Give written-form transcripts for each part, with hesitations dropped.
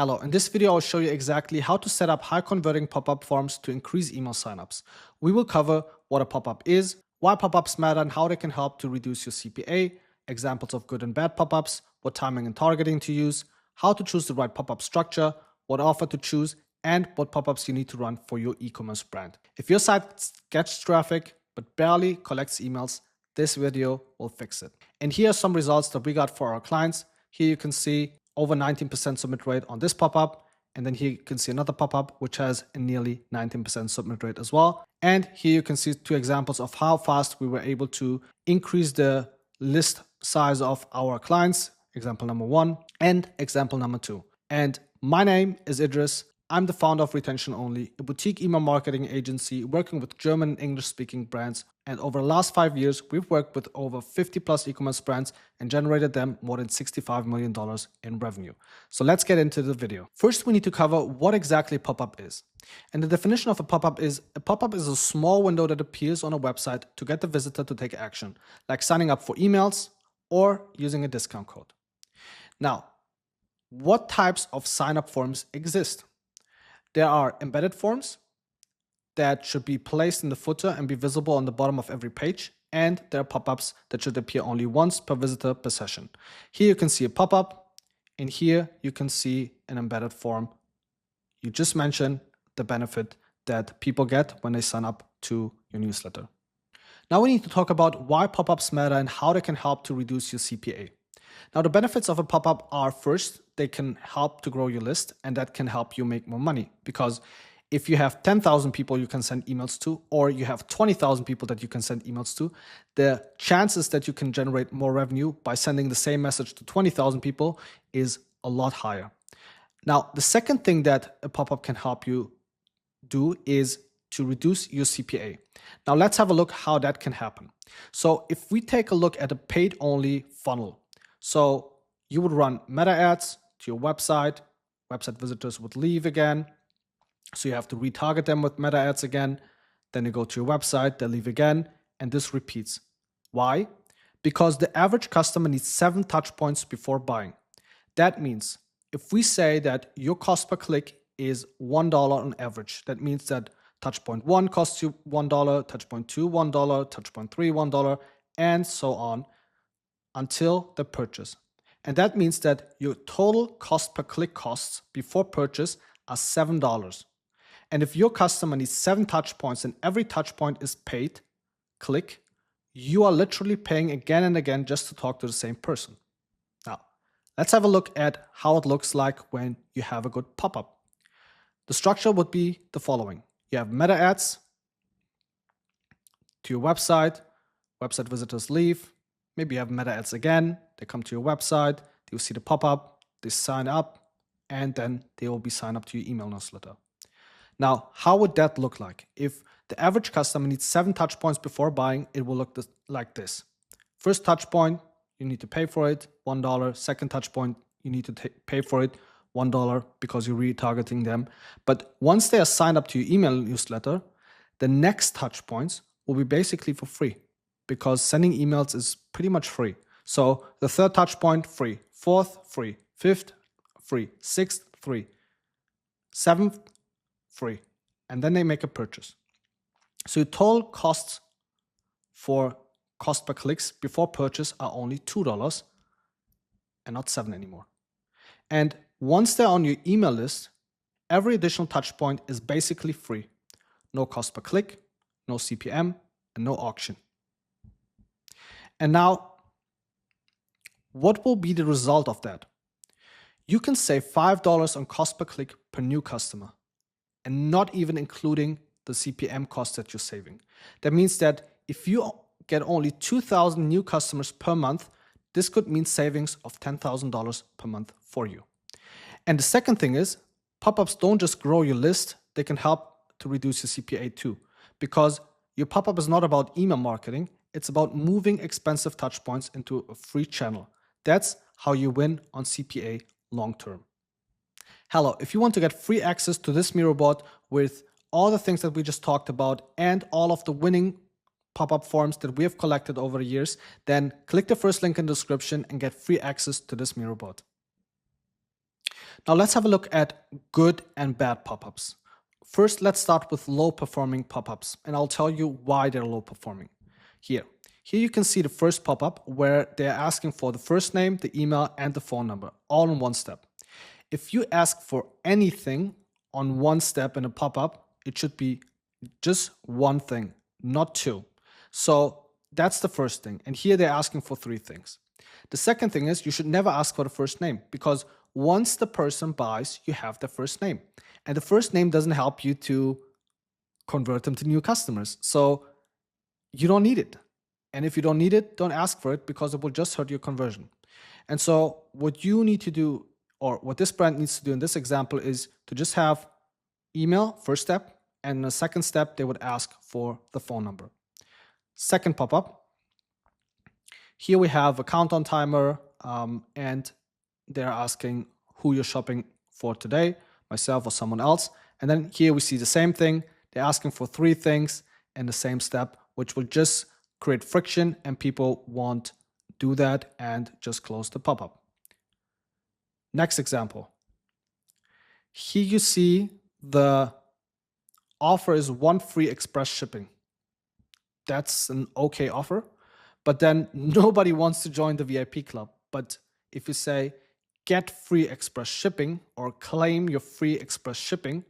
Hello, in this video I'll show you exactly how to set up high converting pop-up forms to increase email signups. We will cover what a pop-up is, why pop-ups matter and how they can help to reduce your CPA, examples of good and bad pop-ups, what timing and targeting to use, how to choose the right pop-up structure, what offer to choose, and what pop-ups you need to run for your e-commerce brand. If your site gets traffic but barely collects emails, this video will fix it. And here are some results that we got for our clients. Here you can see over 19% submit rate on this pop-up. And then here you can see another pop-up which has a nearly 19% submit rate as well. And here you can see two examples of how fast we were able to increase the list size of our clients. Example number 1 and example number 2. And my name is Idris. I'm the founder of Retention Only, a boutique email marketing agency working with German and English speaking brands. And over the last 5 years, we've worked with over 50 plus e-commerce brands and generated them more than $65 million in revenue. So let's get into the video. First, we need to cover what exactly a pop-up is. And the definition of a pop-up is a small window that appears on a website to get the visitor to take action, like signing up for emails or using a discount code. Now, what types of sign-up forms exist? There are embedded forms that should be placed in the footer and be visible on the bottom of every page. And there are pop-ups that should appear only once per visitor per session. Here you can see a pop-up, and here you can see an embedded form. You just mentioned the benefit that people get when they sign up to your newsletter. Now we need to talk about why pop-ups matter and how they can help to reduce your CPA. Now, the benefits of a pop-up are, first, they can help to grow your list, and that can help you make more money. Because if you have 10,000 people you can send emails to, or you have 20,000 people that you can send emails to, the chances that you can generate more revenue by sending the same message to 20,000 people is a lot higher. Now, the second thing that a pop-up can help you do is to reduce your CPA. Now, let's have a look how that can happen. So if we take a look at a paid-only funnel, so you would run meta ads to your website visitors would leave again. So you have to retarget them with meta ads again. Then you go to your website, they leave again, and this repeats. Why? Because the average customer needs 7 touch points before buying. That means if we say that your cost per click is $1 on average, that means that touch point 1 costs you $1, touch point 2 $1, touch point 3 $1, and so on, until the purchase. And that means that your total cost per click costs before purchase are $7. And if your customer needs 7 touch points and every touch point is paid click, you are literally paying again and again just to talk to the same person. Now, let's have a look at how it looks like when you have a good pop-up. The structure would be the following. You have meta ads to your website visitors leave. Maybe you have meta ads again, they come to your website, you'll see the pop-up, they sign up, and then they will be signed up to your email newsletter. Now, how would that look like? If the average customer needs 7 touch points before buying, it will look like this. First touch point, you need to pay for it, $1. Second touch point, you need to pay for it, $1 because you're retargeting them. But once they are signed up to your email newsletter, the next touch points will be basically for free, because sending emails is pretty much free. So the third touch point, free. Fourth, free. Fifth, free. Sixth, free. Seventh, free. And then they make a purchase. So your total costs for cost per clicks before purchase are only $2 and not 7 anymore. And once they're on your email list, every additional touch point is basically free. No cost per click, no CPM, and no auction. And now, what will be the result of that? You can save $5 on cost per click per new customer, and not even including the CPM cost that you're saving. That means that if you get only 2,000 new customers per month, this could mean savings of $10,000 per month for you. And the second thing is, pop-ups don't just grow your list, they can help to reduce your CPA too, because your pop-up is not about email marketing. It's about moving expensive touch points into a free channel. That's how you win on CPA long term. Hello, if you want to get free access to this Miro board with all the things that we just talked about and all of the winning pop-up forms that we have collected over the years, then click the first link in the description and get free access to this Miro bot. Now let's have a look at good and bad pop-ups. First, let's start with low performing pop-ups, and I'll tell you why they're low performing. Here you can see the first pop-up where they're asking for the first name, the email, and the phone number, all in one step. If you ask for anything on one step in a pop-up, it should be just one thing, not two. So that's the first thing. And here they're asking for three things. The second thing is you should never ask for the first name, because once the person buys, you have their first name. And the first name doesn't help you to convert them to new customers. So you don't need it. And if you don't need it, don't ask for it, because it will just hurt your conversion. And so what you need to do, or what this brand needs to do in this example, is to just have email, first step, and in the second step, they would ask for the phone number. Second pop-up. Here we have a countdown timer, and they're asking who you're shopping for today, myself or someone else. And then here we see the same thing. They're asking for three things in the same step, which will just create friction, and people won't do that and just close the pop-up. Next example. Here you see the offer is 1 free express shipping. That's an okay offer, but then nobody wants to join the VIP club. But if you say get free express shipping or claim your free express shipping,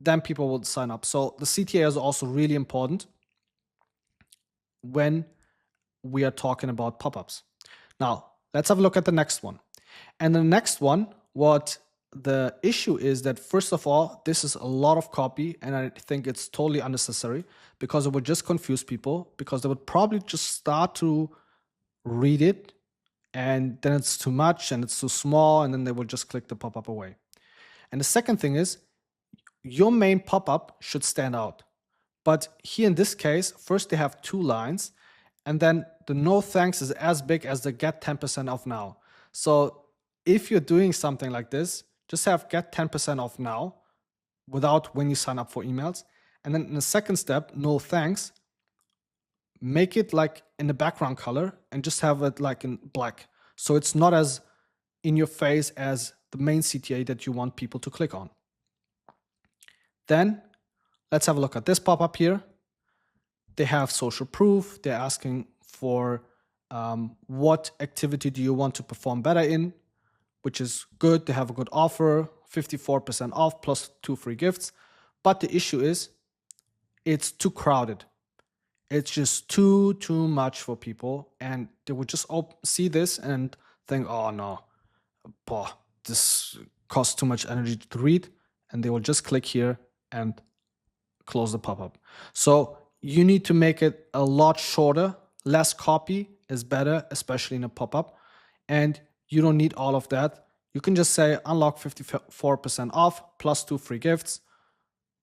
then people will sign up. So the CTA is also really important when we are talking about pop-ups. Now, let's have a look at the next one. And the next one, what the issue is that, first of all, this is a lot of copy, and I think it's totally unnecessary, because it would just confuse people, because they would probably just start to read it, and then it's too much and it's too small, and then they will just click the pop-up away. And the second thing is, your main pop-up should stand out. But here in this case, first they have 2 lines, and then the no thanks is as big as the get 10% off now. So if you're doing something like this, just have get 10% off now without when you sign up for emails. And then in the second step, no thanks, make it like in the background color and just have it like in black. So it's not as in your face as the main CTA that you want people to click on. Then let's have a look at this pop-up here. They have social proof. They're asking for what activity do you want to perform better in, which is good. They have a good offer, 54% off plus 2 free gifts. But the issue is it's too crowded. It's just too much for people. And they would just see this and think, oh no, this costs too much energy to read. And they will just click here and close the pop-up. So you need to make it a lot shorter. Less copy is better, especially in a pop-up. And you don't need all of that. You can just say unlock 54% off plus 2 free gifts,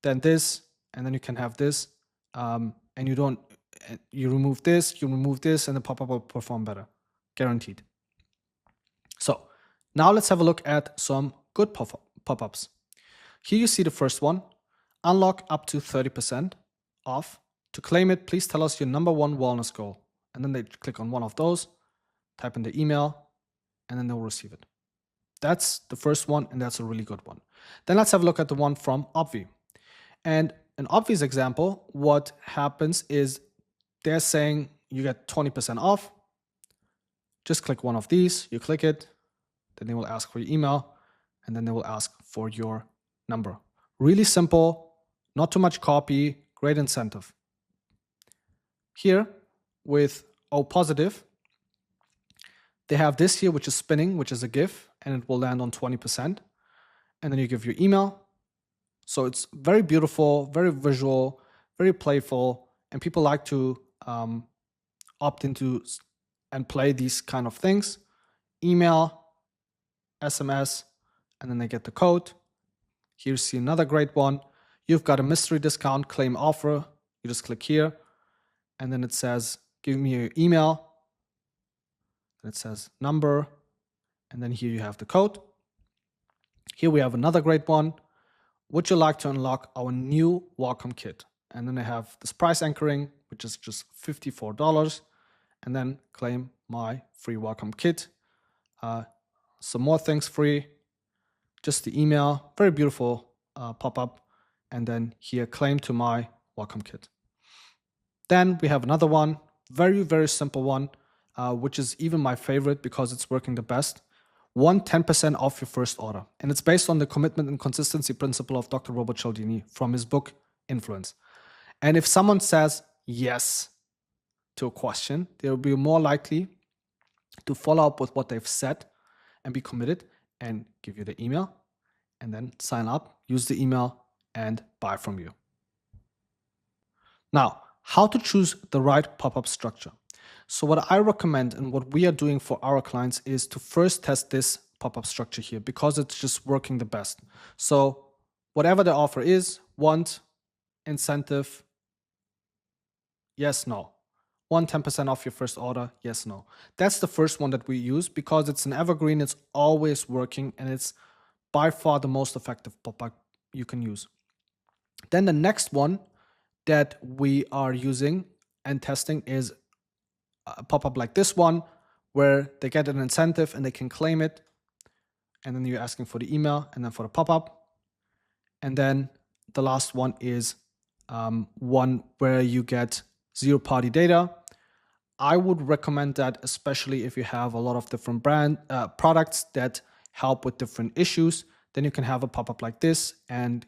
then this, and then you can have this. And you remove this, and the pop-up will perform better, guaranteed. So now let's have a look at some good pop-ups. Here you see the first one, unlock up to 30% off. To claim it, please tell us your #1 wellness goal. And then they click on one of those, type in the email, and then they'll receive it. That's the first one, and that's a really good one. Then let's have a look at the one from Obvi. And in Obvi's example, what happens is they're saying you get 20% off. Just click one of these, you click it, then they will ask for your email, and then they will ask for your number. Really simple, not too much copy, great incentive. Here with O Positive, they have this here, which is spinning, which is a GIF, and it will land on 20%. And then you give your email. So it's very beautiful, very visual, very playful, and people like to opt into and play these kind of things. Email, SMS, and then they get the code. Here you see another great one. You've got a mystery discount claim offer. You just click here, and then it says, give me your email. And it says number, and then here you have the code. Here we have another great one. Would you like to unlock our new welcome kit? And then I have this price anchoring, which is just $54, and then claim my free welcome kit. Some more things free. just the email, very beautiful pop-up, and then here, claim to my welcome kit. Then we have another one, very, very simple one, which is even my favorite because it's working the best. 10% off your first order. And it's based on the commitment and consistency principle of Dr. Robert Cialdini from his book, Influence. And if someone says yes to a question, they'll be more likely to follow up with what they've said and be committed and give you the email and then sign up, use the email and buy from you. Now, how to choose the right pop-up structure. So what I recommend and what we are doing for our clients is to first test this pop-up structure here because it's just working the best. So whatever the offer is, want, incentive, yes, no. 10% off your first order, yes, no. That's the first one that we use because it's an evergreen, it's always working, and it's by far the most effective pop-up you can use. Then the next one that we are using and testing is a pop-up like this one, where they get an incentive and they can claim it. And then you're asking for the email and then for the pop-up. And then the last one is one where you get zero-party data. I would recommend that, especially if you have a lot of different brand products that help with different issues. Then you can have a pop-up like this and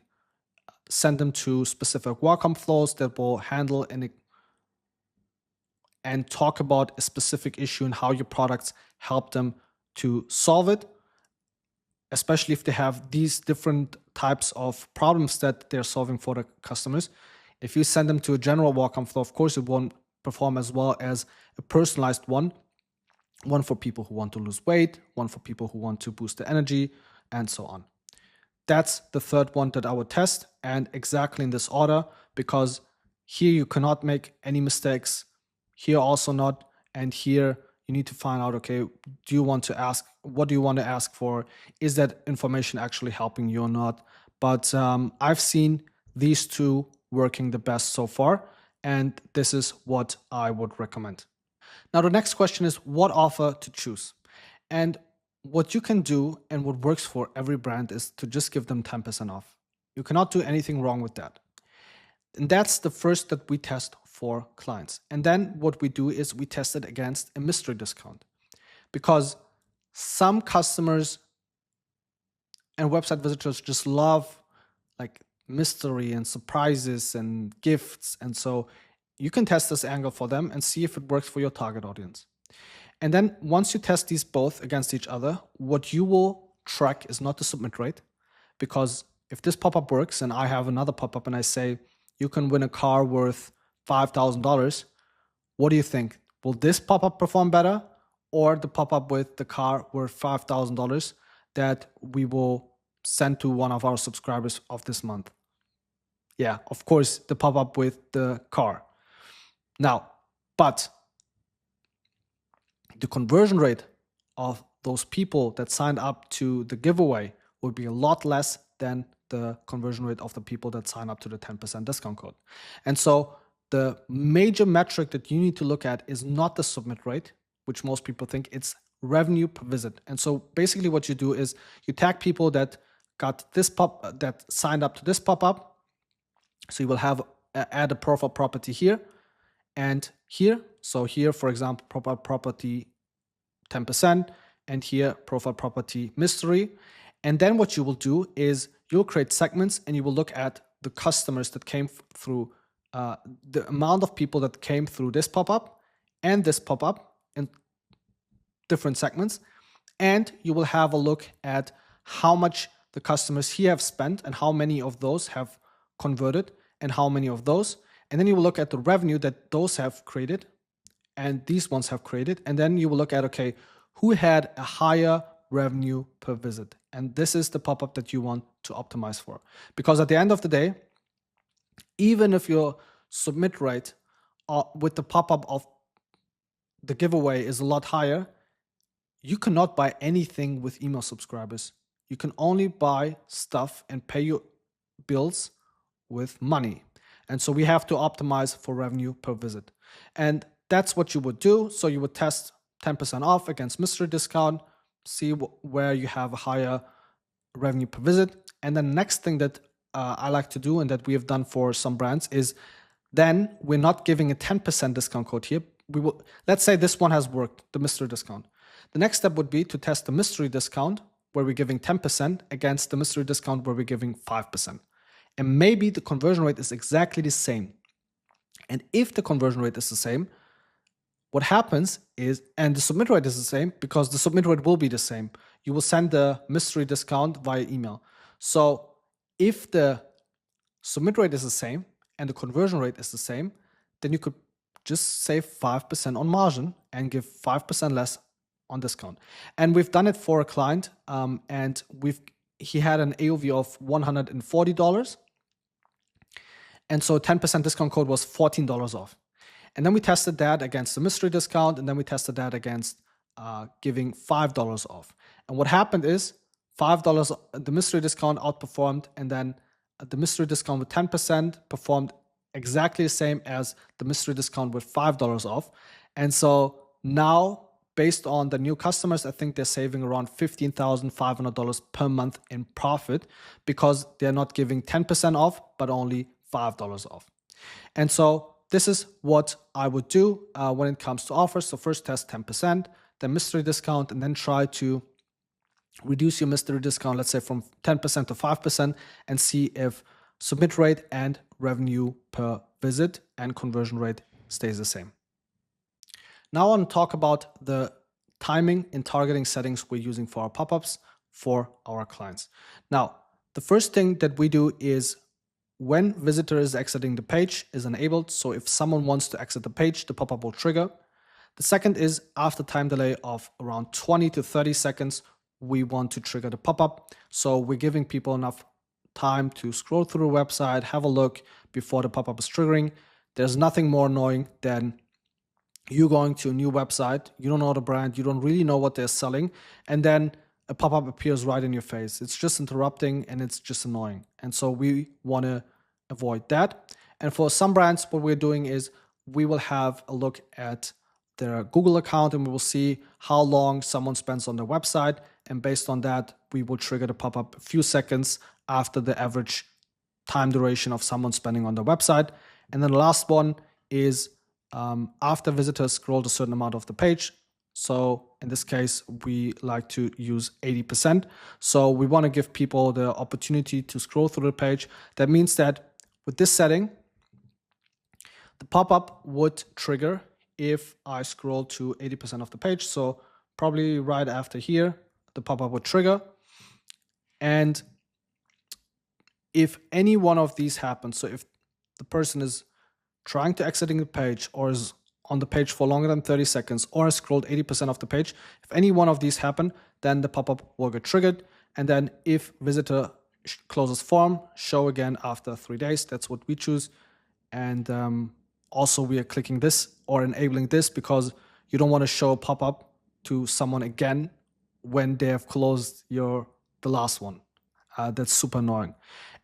send them to specific welcome flows that will handle and talk about a specific issue and how your products help them to solve it, especially if they have these different types of problems that they're solving for the customers. If you send them to a general welcome flow, of course, it won't perform as well as a personalized one for people who want to lose weight, one for people who want to boost their energy, and so on. That's the third one that I would test, and exactly in this order, because here you cannot make any mistakes, here also not, and here you need to find out, okay, what do you want to ask for? Is that information actually helping you or not? But I've seen these two working the best so far, and this is what I would recommend. Now, the next question is what offer to choose. And what you can do and what works for every brand is to just give them 10% off. You cannot do anything wrong with that. And that's the first that we test for clients. And then what we do is we test it against a mystery discount, because some customers and website visitors just love like mystery and surprises and gifts. And so you can test this angle for them and see if it works for your target audience. And then once you test these both against each other, what you will track is not the submit rate, because if this pop-up works and I have another pop-up and I say, you can win a car worth $5,000, what do you think? Will this pop-up perform better, or the pop-up with the car worth $5,000 that we will send to one of our subscribers of this month? Yeah, of course, the pop-up with the car. Now, but the conversion rate of those people that signed up to the giveaway would be a lot less than the conversion rate of the people that sign up to the 10% discount code. And so the major metric that you need to look at is not the submit rate, which most people think, it's revenue per visit. And so basically what you do is you tag people that got this that signed up to this pop-up. So you will have add a profile property here and here. So here, for example, profile property 10%, and here profile property mystery. And then what you will do is you'll create segments and you will look at the customers that came through, the amount of people that came through this pop-up and this pop-up in different segments. And you will have a look at how much the customers here have spent and how many of those have converted and how many of those. And then you will look at the revenue that those have created and these ones have created. And then you will look at, okay, who had a higher revenue per visit? And this is the pop-up that you want to optimize for. Because at the end of the day, even if your submit rate with the pop-up of the giveaway is a lot higher, you cannot buy anything with email subscribers. You can only buy stuff and pay your bills with money. And so we have to optimize for revenue per visit. And that's what you would do. So you would test 10% off against mystery discount, see where you have a higher revenue per visit. And then the next thing that I like to do and that we have done for some brands is then we're not giving a 10% discount code here. Let's say this one has worked, the mystery discount. The next step would be to test the mystery discount where we're giving 10% against the mystery discount where we're giving 5%. And maybe the conversion rate is exactly the same. And if the conversion rate is the same, what happens is, and the submit rate is the same, because the submit rate will be the same, you will send the mystery discount via email. So if the submit rate is the same and the conversion rate is the same, then you could just save 5% on margin and give 5% less on discount. And we've done it for a client, and he had an AOV of $140. And so 10% discount code was $14 off. And then we tested that against the mystery discount, and then we tested that against giving $5 off. And what happened is $5, the mystery discount outperformed, and then the mystery discount with 10% performed exactly the same as the mystery discount with $5 off. And so now, based on the new customers, I think they're saving around $15,500 per month in profit because they're not giving 10% off, but only $5 off. And so this is what I would do when it comes to offers. So first test 10%, then mystery discount, and then try to reduce your mystery discount, let's say from 10% to 5%, and see if submit rate and revenue per visit and conversion rate stays the same. Now I want to talk about the timing and targeting settings we're using for our pop-ups for our clients. Now, the first thing that we do is when visitor is exiting the page is enabled. So if someone wants to exit the page, the pop-up will trigger. The second is after time delay of around 20 to 30 seconds, we want to trigger the pop-up. So we're giving people enough time to scroll through the website, have a look before the pop-up is triggering. There's nothing more annoying than you going to a new website, you don't know the brand, you don't really know what they're selling, and then a pop-up appears right in your face. It's just interrupting and it's just annoying. And so we want to avoid that. And for some brands, what we're doing is we will have a look at their Google account and we will see how long someone spends on their website. And based on that, we will trigger the pop-up a few seconds after the average time duration of someone spending on the website. And then the last one is after visitors scrolled a certain amount of the page. So in this case, we like to use 80%. So we want to give people the opportunity to scroll through the page. That means that with this setting, the pop-up would trigger if I scroll to 80% of the page. So probably right after here, the pop-up would trigger. And if any one of these happens, so if the person is trying to exiting the page or is on the page for longer than 30 seconds or has scrolled 80% of the page, if any one of these happen, then the pop-up will get triggered. And then if visitor closes form, show again after 3 days. That's what we choose. And also we are clicking this or enabling this because you don't want to show a pop-up to someone again when they have closed the last one. That's super annoying.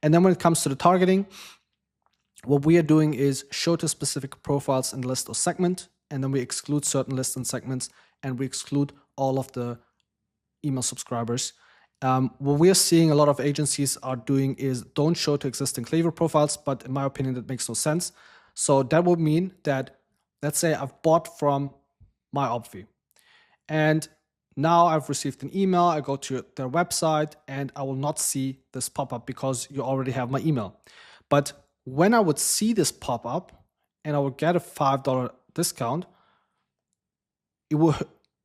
And then when it comes to the targeting, what we are doing is show to specific profiles in the list or segment, and then we exclude certain lists and segments, and we exclude all of the email subscribers. What we are seeing a lot of agencies are doing is don't show to existing Klaviyo profiles, but in my opinion, that makes no sense. So that would mean that, let's say I've bought from my Obvi, and now I've received an email, I go to their website, and I will not see this pop-up because you already have my email. But when I would see this pop up and I would get a $5 discount, it will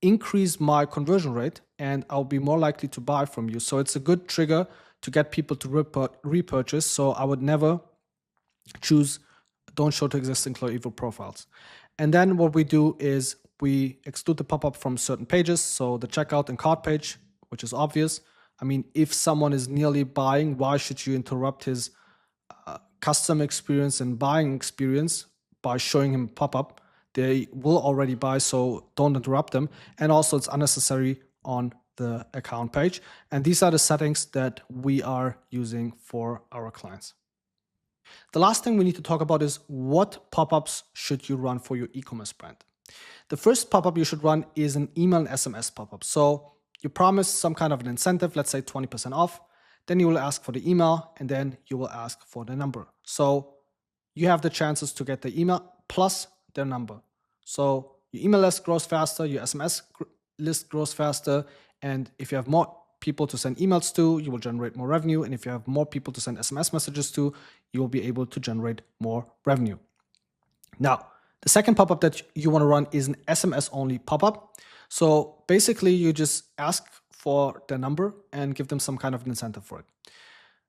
increase my conversion rate and I'll be more likely to buy from you. So it's a good trigger to get people to repurchase. So I would never choose don't show to existing Klaviyo profiles. And then what we do is we exclude the pop-up from certain pages. So the checkout and cart page, which is obvious. I mean, if someone is nearly buying, why should you interrupt his customer experience and buying experience by showing him pop-up? They will already buy, so don't interrupt them. And also it's unnecessary on the account page. And these are the settings that we are using for our clients. The last thing we need to talk about is what pop-ups should you run for your e-commerce brand. The first pop-up you should run is an email and SMS pop-up. So you promise some kind of an incentive, let's say 20% off. Then you will ask for the email, and then you will ask for the number. So you have the chances to get the email plus their number. So your email list grows faster, your SMS list grows faster, and if you have more people to send emails to, you will generate more revenue. And if you have more people to send SMS messages to, you will be able to generate more revenue. Now, the second pop-up that you want to run is an SMS only pop-up. So basically you just ask for the number and give them some kind of an incentive for it.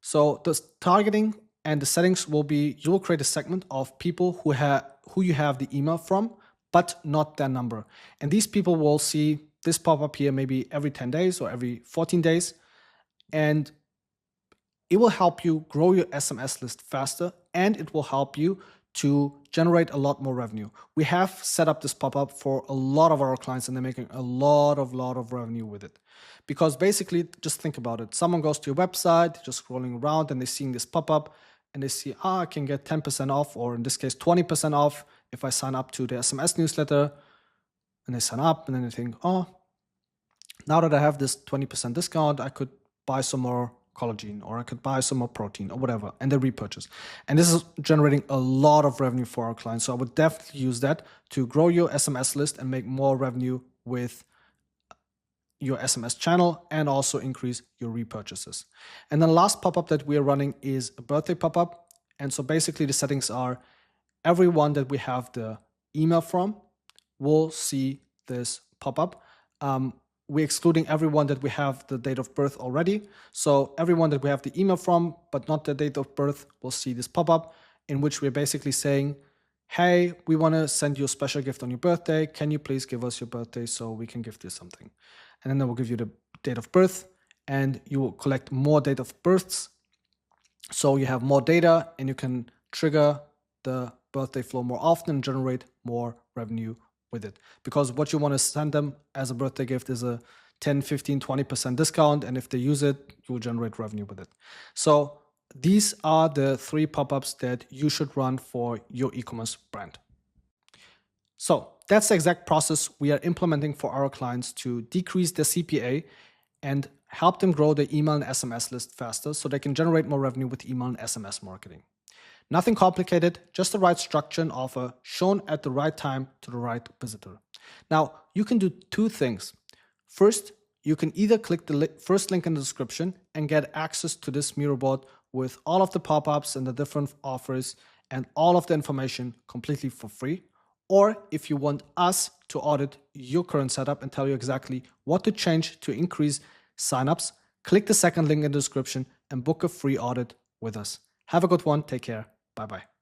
So the targeting and the settings will be, you will create a segment of people who you have the email from, but not their number. And these people will see this pop-up here maybe every 10 days or every 14 days. And it will help you grow your SMS list faster, and it will help you to generate a lot more revenue. We have set up this pop-up for a lot of our clients, and they're making a lot of revenue with it. Because basically, just think about it. Someone goes to your website, just scrolling around, and they're seeing this pop-up, and they see, I can get 10% off, or in this case, 20% off if I sign up to the SMS newsletter. And they sign up, and then they think, oh, now that I have this 20% discount, I could buy some more collagen, or I could buy some more protein, or whatever, and they repurchase. And this is generating a lot of revenue for our clients. So I would definitely use that to grow your SMS list and make more revenue with your SMS channel, and also increase your repurchases. And the last pop-up that we are running is a birthday pop-up. And so basically the settings are, everyone that we have the email from will see this pop-up. We're excluding everyone that we have the date of birth already. So everyone that we have the email from, but not the date of birth, will see this pop-up, in which we're basically saying, hey, we want to send you a special gift on your birthday. Can you please give us your birthday so we can gift you something? And then they will give you the date of birth, and you will collect more date of births. So you have more data, and you can trigger the birthday flow more often and generate more revenue with it. Because what you want to send them as a birthday gift is a 10, 15, 20% discount. And if they use it, you will generate revenue with it. So these are the 3 pop-ups that you should run for your e-commerce brand. So that's the exact process we are implementing for our clients to decrease their CPA and help them grow their email and SMS list faster so they can generate more revenue with email and SMS marketing. Nothing complicated, just the right structure and offer shown at the right time to the right visitor. Now, you can do 2 things. First, you can either click the first link in the description and get access to this Miro board with all of the pop-ups and the different offers and all of the information completely for free. Or if you want us to audit your current setup and tell you exactly what to change to increase signups, click the second link in the description and book a free audit with us. Have a good one. Take care. Bye-bye.